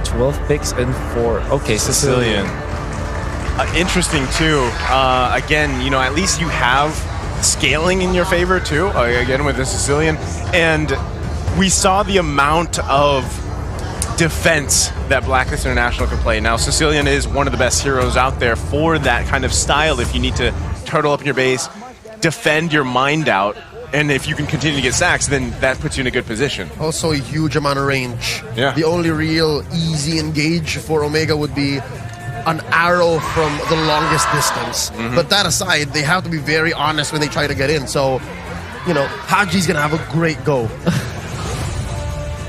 12 picks and 4. Okay, Sicilian. Interesting too. Again, you know, at least you have scaling in your favor too. Again with the Sicilian, and we saw the amount of defense that Blacklist International can play. Now, Sicilian is one of the best heroes out there for that kind of style. If you need to turtle up in your base, defend your mind out, and if you can continue to get sacks, then that puts you in a good position. Also a huge amount of range. Yeah. The only real easy engage for Omega would be an arrow from the longest distance. But that aside, they have to be very honest when they try to get in. So, you know, Haji's going to have a great go.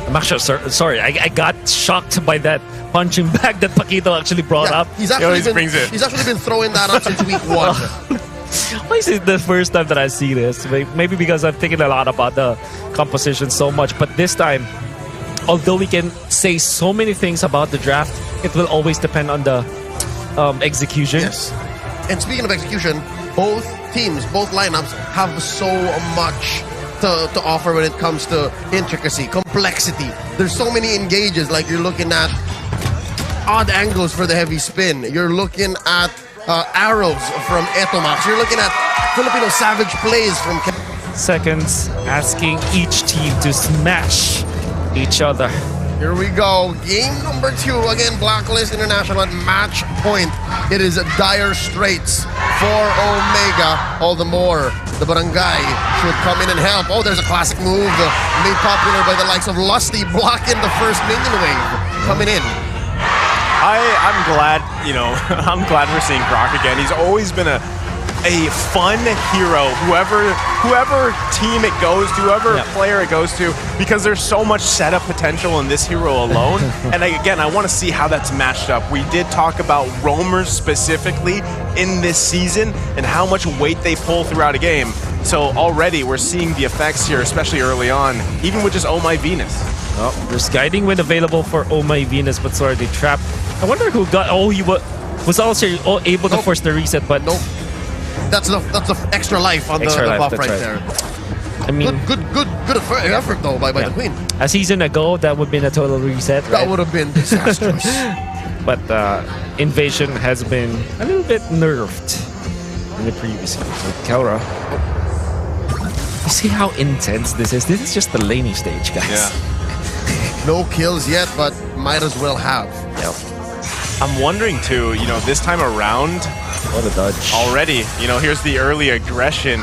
I'm actually sorry. I got shocked by that punching bag that Paquito actually brought up. He's actually, he's actually been throwing that up since week 1. Why is it the first time that I see this? Maybe because I'm thinking a lot about the composition so much. But this time, although we can say so many things about the draft, it will always depend on the execution. Yes. And speaking of execution, both teams, both lineups have so much to offer when it comes to intricacy, complexity. There's so many engages. Like you're looking at odd angles for the heavy spin. You're looking at arrows from Etomax. You're looking at Filipino savage plays from... Seconds asking each team to smash each other. Here we go. Game number 2. Again, Blacklist International at match point. It is dire straits for Omega. All the more, the Barangay should come in and help. Oh, there's a classic move made popular by the likes of Lusty, blocking the first minion wave. Coming in. I'm glad, you know, I'm glad we're seeing Brock again. He's always been a fun hero, whoever team it goes to, whoever player it goes to, because there's so much setup potential in this hero alone. And again, I want to see how that's matched up. We did talk about roamers specifically in this season and how much weight they pull throughout a game. So already we're seeing the effects here, especially early on, even with just Oh My Venus. Oh, there's guiding wind available for Oh My Venus, but sorry, they trapped. I wonder who got... Oh, he was also able to force the reset, but... Nope. That's the extra life on the buff right there. I mean, good effort though by the Queen. A season ago, that would have been a total reset. Right? That would have been disastrous. But Invasion has been a little bit nerfed in the previous year. Kaura. You see how intense this is? This is just the laning stage, guys. Yeah. No kills yet, but might as well have. Yep. I'm wondering too, you know, this time around, what a dodge. Already, you know, here's the early aggression.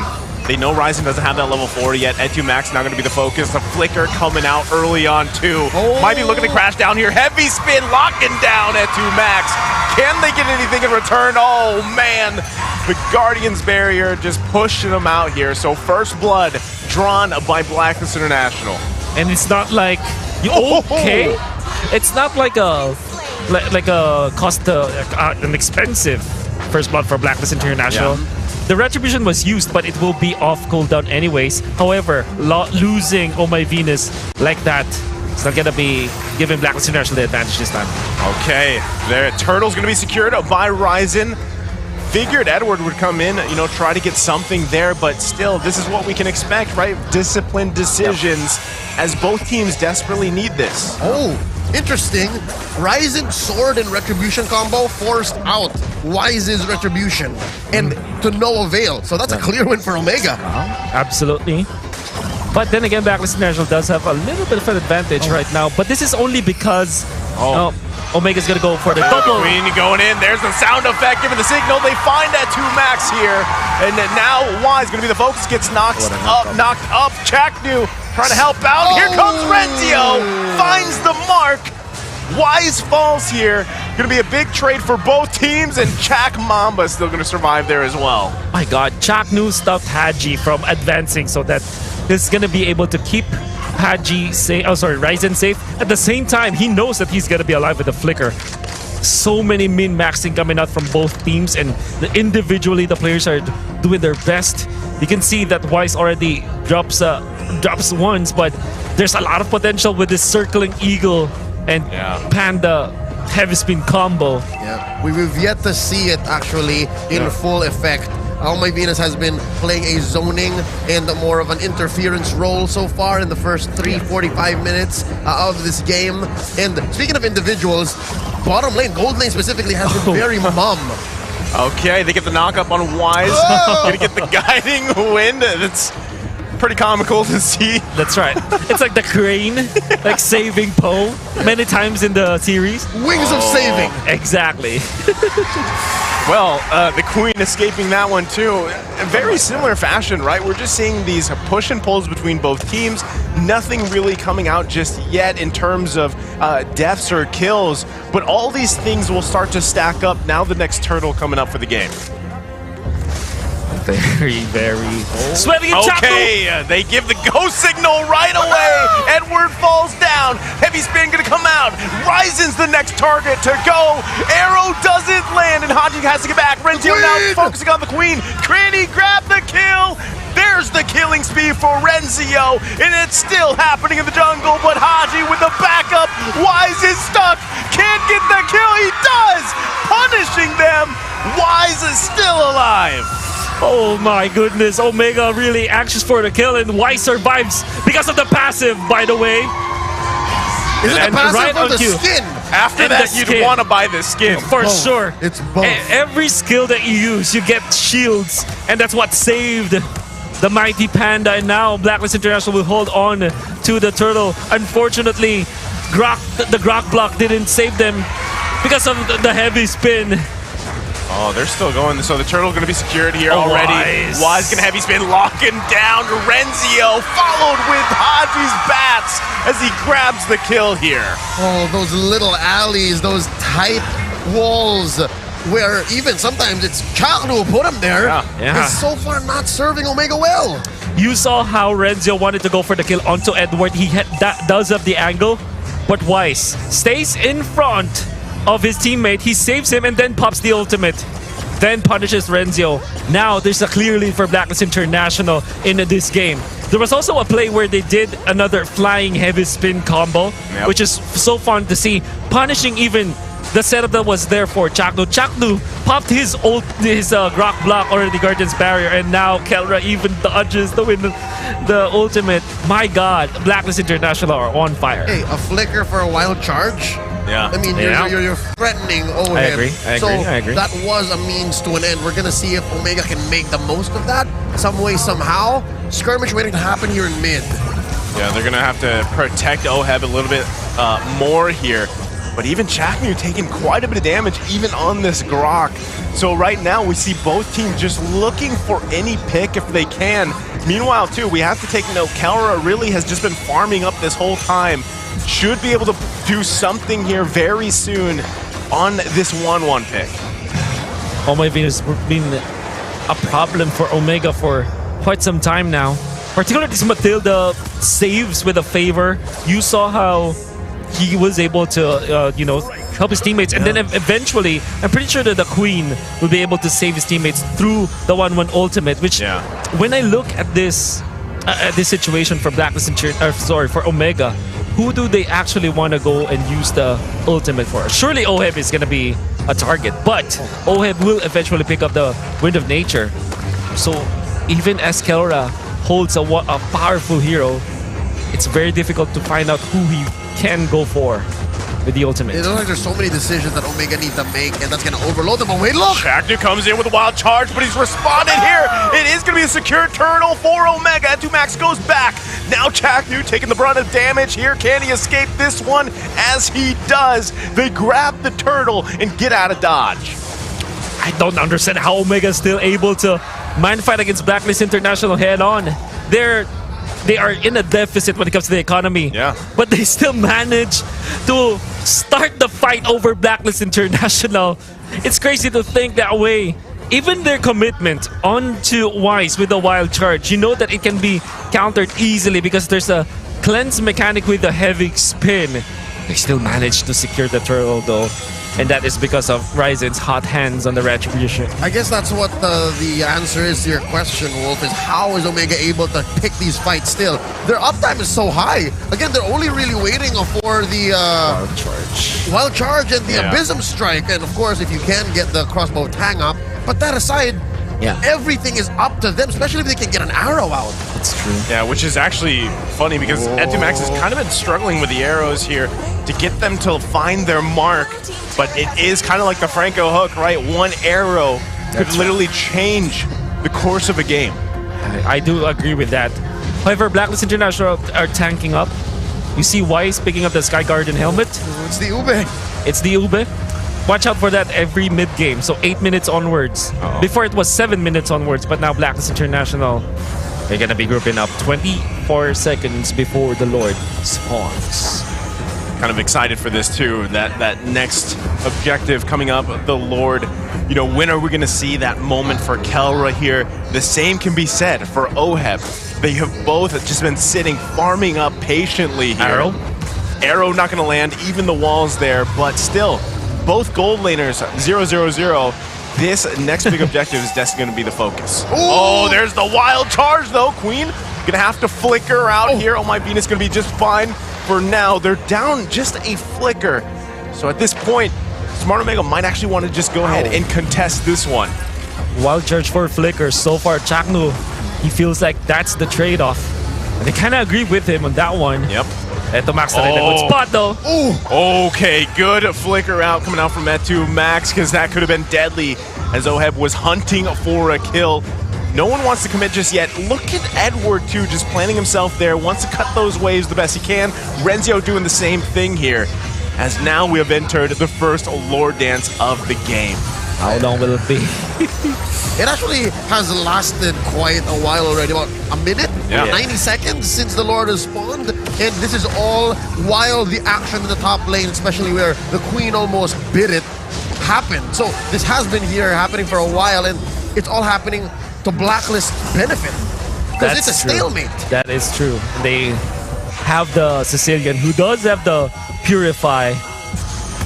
They know Ryzen doesn't have that level 40 yet. Etu Max now going to be the focus. The flicker coming out early on too. Might be looking to crash down here. Heavy spin locking down Etu Max. Can they get anything in return? Oh man, the Guardian's Barrier just pushing them out here. So first blood drawn by Blacklist International. And it's not like okay. It's not like a cost an expensive first blood for Blacklist International. Yeah. The Retribution was used, but it will be off cooldown anyways. However, losing Oh My Venus like that, it's not gonna be giving Blacklist International the advantage this time. Okay, there. Turtle's gonna be secured by Ryzen. Figured Edward would come in, you know, try to get something there, but still, this is what we can expect, right? Disciplined decisions, as both teams desperately need this. Oh, interesting. Ryzen Sword and Retribution combo forced out Wise's Retribution, and to no avail. So that's a clear win for Omega. Absolutely. But then again, Blacklist International does have a little bit of an advantage right now, but this is only because Omega's gonna go for the double. Queen going in. There's the sound effect, giving the signal. They find that 2 Max here, and now Wise gonna be the focus. Gets knocked up. Chaknu trying to help out. Here comes Renzio, finds the mark. Wise falls here. Gonna be a big trade for both teams, and Chak Mamba still gonna survive there as well. My God, Chaknu stopped Haji from advancing, so that he's gonna be able to keep Haji safe. Oh, sorry, Ryzen safe. At the same time, he knows that he's gonna be alive with the flicker. So many min-maxing coming out from both teams, and individually the players are doing their best. You can see that Wise already drops once, but there's a lot of potential with this circling eagle and Panda heavy spin combo. Yeah, we've yet to see it actually in full effect. My Venus has been playing a zoning and more of an interference role so far in the first 45 minutes of this game. And speaking of individuals, bottom lane, gold lane specifically, has been very mum. Okay, they get the knock-up on Wise. Gonna get the guiding wind. That's pretty comical to see. That's right. It's like the crane, like saving Poe many times in the series. Wings of saving. Exactly. Well, the Queen escaping that one too. A very similar fashion, right? We're just seeing these push and pulls between both teams. Nothing really coming out just yet in terms of deaths or kills, but all these things will start to stack up now the next turtle coming up for the game. Very sweating in Okay, they give the go signal right away. Edward falls down. Heavy spin gonna come out. Ryzen's the next target to go. Arrow doesn't land, and Haji has to get back. Renzio now focusing on the Queen. Cranny grab the kill. There's the killing speed for Renzio, and it's still happening in the jungle, but Haji with the backup. Wise is stuck. Can't get the kill. He does, punishing them. Wise is still alive. Oh my goodness, Omega really anxious for the kill, and Wise survives because of the passive, by the way. Is it the passive or the skin? After that, you'd want to buy the skin. For sure. It's both. Every skill that you use, you get shields, and that's what saved the mighty Panda, and now Blacklist International will hold on to the turtle. Unfortunately, the Grok block didn't save them because of the heavy spin. Oh, they're still going. So the turtle going to be secured here already. Wise going to heavy spin, locking down Renzio, followed with Haji's bats as he grabs the kill here. Oh, those little alleys, those tight walls, where even sometimes it's Child who will put him there. Yeah. It's so far not serving Omega well. You saw how Renzio wanted to go for the kill onto Edward. He does have the angle, but Wise stays in front of his teammate. He saves him and then pops the ultimate, then punishes Renzio. Now there's a clear lead for Blacklist International in this game. There was also a play where they did another flying heavy spin combo, which is so fun to see, punishing even the setup that was there for Chaknu. Chaknu popped his Grok block or the Guardian's Barrier, and now Kelra even dodges the ultimate. My God, Blacklist International are on fire. Hey, a flicker for a wild charge? Yeah. I mean, you're threatening Oheb. I agree. That was a means to an end. We're going to see if Omega can make the most of that some way, somehow. Skirmish waiting to happen here in mid. Yeah, they're going to have to protect Oheb a little bit more here. But even Chaknu taking quite a bit of damage even on this Grok. So right now we see both teams just looking for any pick if they can. Meanwhile, too, we have to take note, Kelra really has just been farming up this whole time. Should be able to do something here very soon on this 1-1 pick. Oh my Venus has been a problem for Omega for quite some time now. Particularly this Matilda saves with a favor. You saw how he was able to, help his teammates. And then eventually, I'm pretty sure that the Queen will be able to save his teammates through the 1-1 ultimate, which when I look at this situation for for Omega, who do they actually want to go and use the ultimate for? Surely Oheb is going to be a target, but Oheb will eventually pick up the Wind of Nature. So even as Kelra holds a powerful hero, it's very difficult to find out who he can go for with the ultimate. It looks like there's so many decisions that Omega need to make, and that's going to overload them. But wait, look! Chaknu comes in with a wild charge, but he's responded here. It is going to be a secure turtle for Omega. Entumax goes back. Now Chaknu taking the brunt of damage here. Can he escape this one? As he does, they grab the turtle and get out of dodge. I don't understand how Omega is still able to mind fight against Blacklist International head on. They are in a deficit when it comes to the economy. But they still manage to start the fight over Blacklist International. It's crazy to think that way. Even their commitment onto Wise with the wild charge, you know that it can be countered easily because there's a cleanse mechanic with the heavy spin. They still manage to secure the turtle though. And that is because of Ryzen's hot hands on the Retribution. I guess that's what the answer is to your question, Wolf, is how is Omega able to pick these fights still? Their uptime is so high. Again, they're only really waiting for the wild charge and the Abysm Strike. And of course, if you can get the crossbow tang up. But that aside, Yeah. Everything is up to them, especially if they can get an arrow out. It's true. Yeah, which is actually funny because Max has kind of been struggling with the arrows here to get them to find their mark, but it is kind of like the Franco hook, right? One arrow could literally change the course of a game. I do agree with that. However, Blacklist International are tanking up. You see Wise picking up the Sky Guardian helmet. It's the Ube. It's the Ube. Watch out for that every mid-game, so 8 minutes onwards. Before it was 7 minutes onwards, but now Blacklist International, they're gonna be grouping up 24 seconds before the Lord spawns. Kind of excited for this too, that next objective coming up, the Lord. You know, when are we gonna see that moment for Kelra here? The same can be said for Oheb. They have both just been sitting, farming up patiently here. Arrow not gonna land, even the walls there, but still, both gold laners, 0-0-0. This next big objective is definitely going to be the focus. Oh, there's the wild charge, though. Queen going to have to flicker out here. Oh, my Venus going to be just fine for now. They're down just a flicker. So at this point, Smart Omega might actually want to just go ahead and contest this one. Wild charge for flickers. So far, Chaknu, he feels like that's the trade-off. And they kind of agree with him on that one. Yep. Eto Max na rin a good spot though. Okay, good flicker out coming out from Etu Max, because that could have been deadly as Oheb was hunting for a kill. No one wants to commit just yet. Look at Edward too, just planning himself there, wants to cut those waves the best he can. Renzio doing the same thing here, as now we have entered the first Lord Dance of the game. How long will it be? It actually has lasted quite a while already, about a minute, 90 seconds since the Lord has spawned. And this is all while the action in the top lane, especially where the Queen almost bit it, happened. So this has been here happening for a while, and it's all happening to Blacklist benefit. Because it's a stalemate. That is true. They have the Sicilian, who does have the Purify.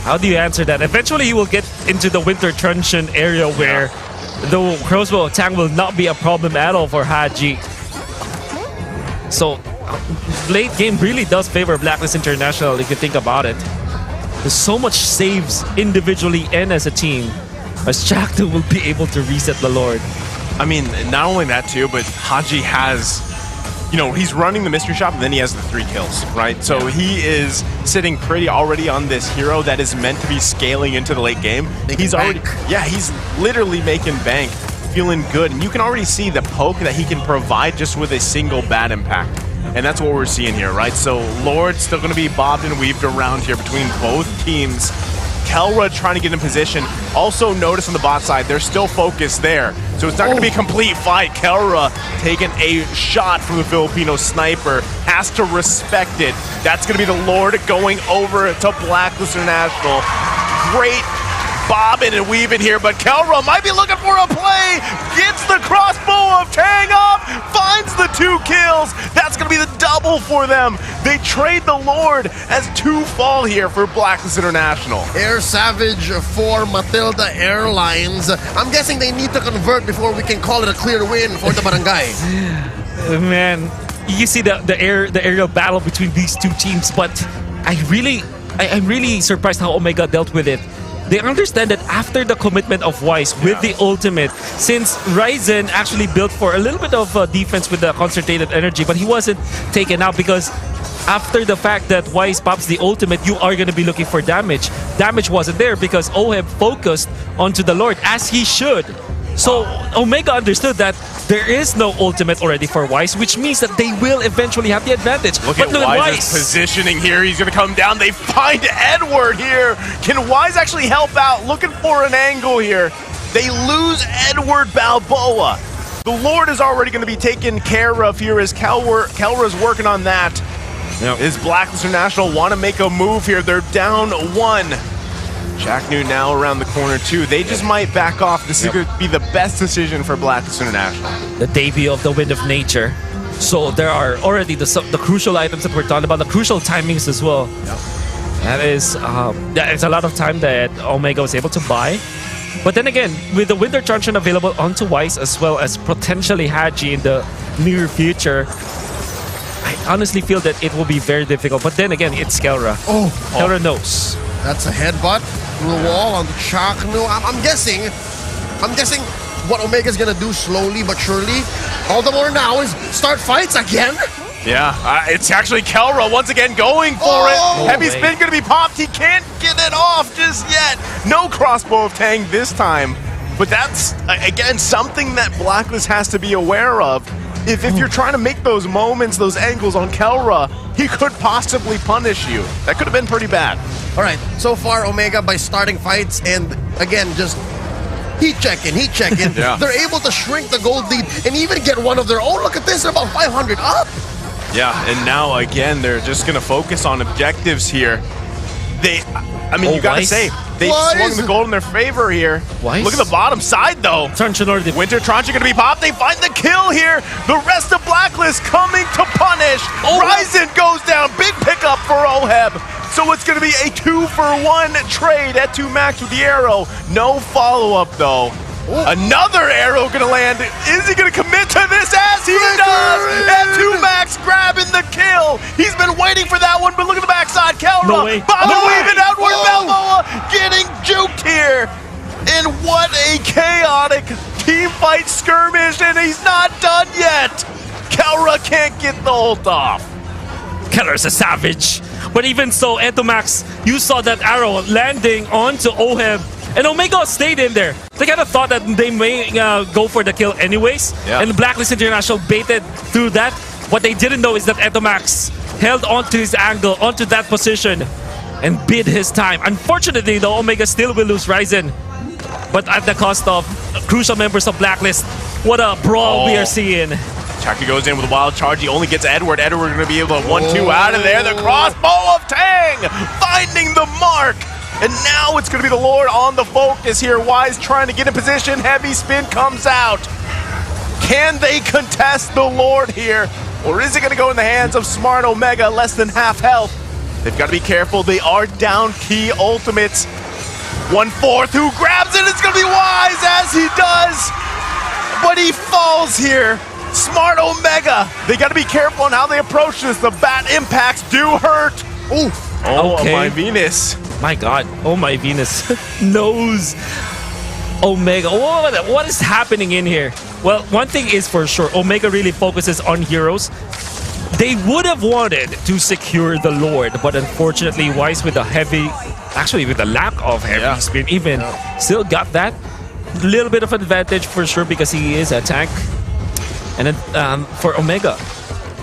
How do you answer that? Eventually he will get into the Winter Truncheon area where the crossbow attack will not be a problem at all for Haji. So late game really does favor Blacklist International if you think about it. There's so much saves individually and as a team, as Chaktu will be able to reset the Lord. I mean, not only that too, but Haji has, you know, he's running the mystery shop and then he has the 3 kills, right? So he is sitting pretty already on this hero that is meant to be scaling into the late game. He's already, he's literally making bank, feeling good. And you can already see the poke that he can provide just with a single bad impact. And that's what we're seeing here, right? So Lord's still going to be bobbed and weaved around here between both teams. Kelra trying to get in position. Also notice on the bot side, they're still focused there. So it's not going to be a complete fight. Kelra taking a shot from the Filipino sniper. Has to respect it. That's going to be the Lord going over to Blacklist International. Great bobbing and weaving here, but Kelra might be looking for a play. Gets the crossbow of Tang up. Finds the 2 kills. That's going to be the double for them. They trade the Lord as 2 fall here for Blacklist International. Air Savage for Matilda Airlines. I'm guessing they need to convert before we can call it a clear win for the barangay. Man, you see the aerial battle between these 2 teams, but I'm really surprised how Omega dealt with it. They understand that after the commitment of Wise with the ultimate, since Ryzen actually built for a little bit of defense with the concentrated energy, but he wasn't taken out because after the fact that Wise pops the ultimate, you are going to be looking for damage. Damage wasn't there because Oheb focused onto the Lord, as he should. So Omega understood that there is no ultimate already for Wise, which means that they will eventually have the advantage. Look at Wise's positioning here. He's going to come down. They find Edward here. Can Wise actually help out? Looking for an angle here. They lose Edward Balboa. The Lord is already going to be taken care of here as Kelra's working on that. Yep. Is Blacklist International want to make a move here? They're down 1. Chaknu now around the corner too. They just might back off. This is going to be the best decision for Blacklist International. The debut of the Wind of Nature. So there are already the crucial items that we're talking about, the crucial timings as well. Yep. That is a lot of time that Omega was able to buy. But then again, with the Winter Truncheon available onto Wise as well as potentially Haji in the near future, I honestly feel that it will be very difficult. But then again, it's Kelra. Kelra knows. That's a headbutt through the wall on the Chaknu. I'm guessing what Omega's gonna do slowly but surely, all the more now, is start fights again. Yeah, it's actually Kelra once again going for it. Heavy spin gonna be popped. He can't get it off just yet. No crossbow of Tang this time. But that's, again, something that Blacklist has to be aware of. If you're trying to make those moments, those angles on Kelra, he could possibly punish you. That could have been pretty bad. All right, so far Omega, by starting fights and, again, just heat checking, Yeah. they're able to shrink the gold lead and even get one of their own. Look at this, they're about 500 up. Yeah, and now, again, they're just going to focus on objectives here. You gotta say, they swung the gold in their favor here. Weiss? Look at the bottom side, though. Winter Tranche gonna be popped. They find the kill here. The rest of Blacklist coming to punish. Ryzen goes down. Big pickup for Oheb. So it's gonna be a 2-for-1 trade at 2 max with the arrow. No follow-up, though. Another arrow gonna land. Is he gonna commit to this? As he does! At 2 max, grabbing the kill. He's been waiting for that one, but look at the backside. Kelra, weaving outward, Balboa getting juked here. And what a chaotic team fight skirmish, and he's not done yet. Kelra can't get the ult off. Kelra's a savage. But even so, Entomax, you saw that arrow landing onto Oheb. And Omega stayed in there. They kind of thought that they may go for the kill anyways. Yeah. And Blacklist International baited through that. What they didn't know is that Entomax held onto his angle, onto that position, and bid his time. Unfortunately, though, Omega still will lose Ryzen. But at the cost of crucial members of Blacklist. What a brawl we are seeing. Chaka goes in with a wild charge. He only gets Edward. Edward going to be able to 1-2 out of there. The crossbow of Tang finding the mark. And now it's going to be the Lord on the focus here. Wise trying to get in position. Heavy spin comes out. Can they contest the Lord here? Or is it going to go in the hands of Smart Omega, less than half health? They've got to be careful. They are down key ultimates. 1/4 who grabs it. It's going to be Wise as he does. But he falls here. Smart Omega. They got to be careful on how they approach this. The bat impacts do hurt. Ooh. Oh, Okay. my Venus. My God. Oh, my Venus. Knows Omega. What is happening in here? Well, one thing is for sure. Omega really focuses on heroes. They would have wanted to secure the Lord, but unfortunately, Wise with a heavy, actually with a lack of heavy spin, even still got that little bit of advantage for sure because he is a tank. And then for Omega,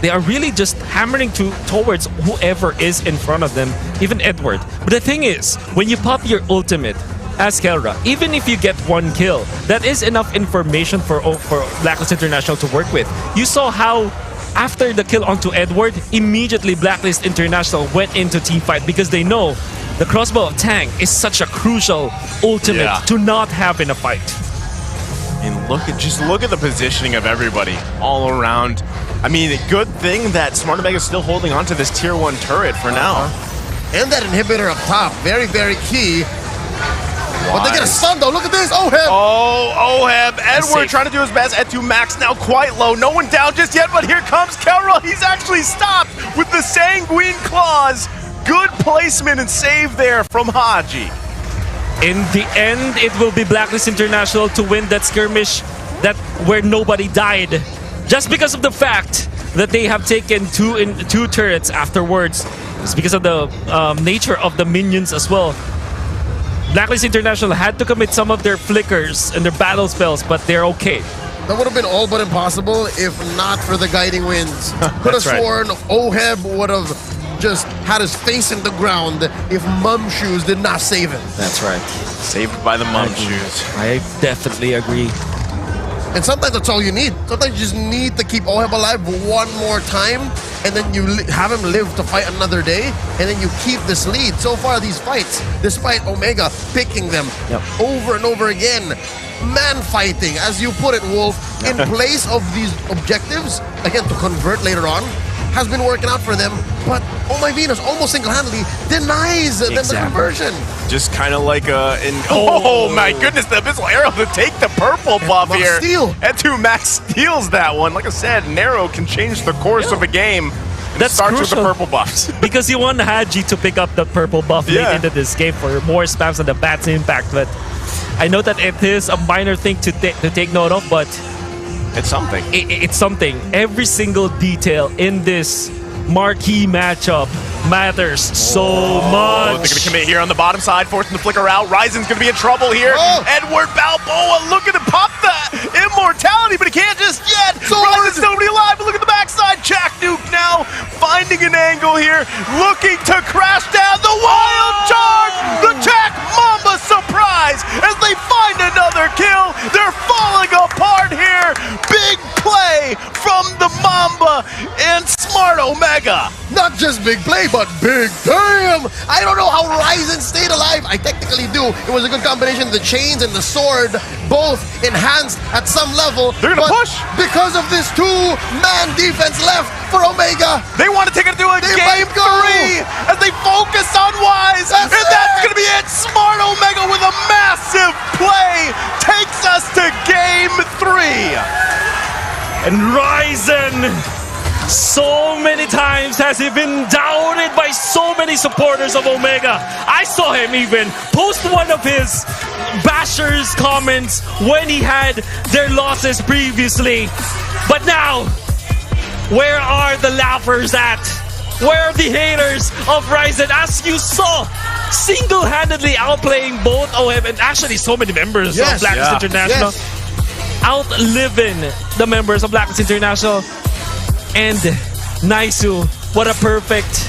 they are really just hammering towards whoever is in front of them, even Edward. But the thing is, when you pop your ultimate as Kelra, even if you get one kill, that is enough information for Blacklist International to work with. You saw how after the kill onto Edward, immediately Blacklist International went into teamfight because they know the crossbow of Tang is such a crucial ultimate to not have in a fight. And just look at the positioning of everybody all around. I mean, good thing that Smart Omega is still holding on to this tier 1 turret for now. And that inhibitor up top, very, very key. But they get a stun though, look at this, Oheb! Oh, Oheb, Edward trying to do his best at 2 max, now quite low. No one down just yet, but here comes Kelra. He's actually stopped with the Sanguine Claws. Good placement and save there from Haji. In the end, it will be Blacklist International to win that skirmish where nobody died. Just because of the fact that they have taken two turrets afterwards. It's because of the nature of the minions as well. Blacklist International had to commit some of their flickers and their battle spells, but they're okay. That would have been all but impossible if not for the guiding winds. Could have sworn Oheb would have just had his face in the ground if Mum Shoes did not save him. That's right. Saved by the Mum Shoes. I definitely agree. And sometimes that's all you need. Sometimes you just need to keep Oheb alive one more time, and then you have him live to fight another day, and then you keep this lead. So far, these fights, despite Omega picking them over and over again, man fighting, as you put it, Wolf, in place of these objectives, again, to convert later on, has been working out for them, but oh my Venus, almost single-handedly denies them the conversion. Just kind of like oh my goodness, the Abyssal Arrow to take the purple buff here. And 2 max steals that one. Like I said, an arrow can change the course of a game. That starts with the purple buffs. Because you want Haji to pick up the purple buff late into this game for more spams on the Bat's impact, but I know that it is a minor thing to take note of, but it's something. It's something. Every single detail in this marquee matchup matters so much. They're going to commit here on the bottom side, forcing the flicker out. Ryzen's going to be in trouble here. Edward Balboa looking to pop the immortality, but he can't just yet. Ryzen's nobody alive, but look at the backside. Jack Duke now finding an angle here, looking to crash down the wild charge. The Jack Mamba surprise as they find another kill. They're falling apart here. Big play from the Mamba and Smart Omega. Not just big play, but big damn! I don't know how Ryzen stayed alive. I technically do. It was a good combination. The chains and the sword both enhanced at some level. They're gonna push! Because of this two-man defense left for Omega. They want to take it to a game 3 as they focus on Wise. That's gonna be it. Smart Omega with a massive play takes us to game 3. And Ryzen, so many times has he been doubted by so many supporters of Omega. I saw him even post one of his bashers comments when he had their losses previously. But now, where are the laughers at? Where are the haters of Ryzen? As you saw, single-handedly outplaying both OM and actually so many members of Blacklist International. Outliving the members of Blacklist International. And Naisu, what a perfect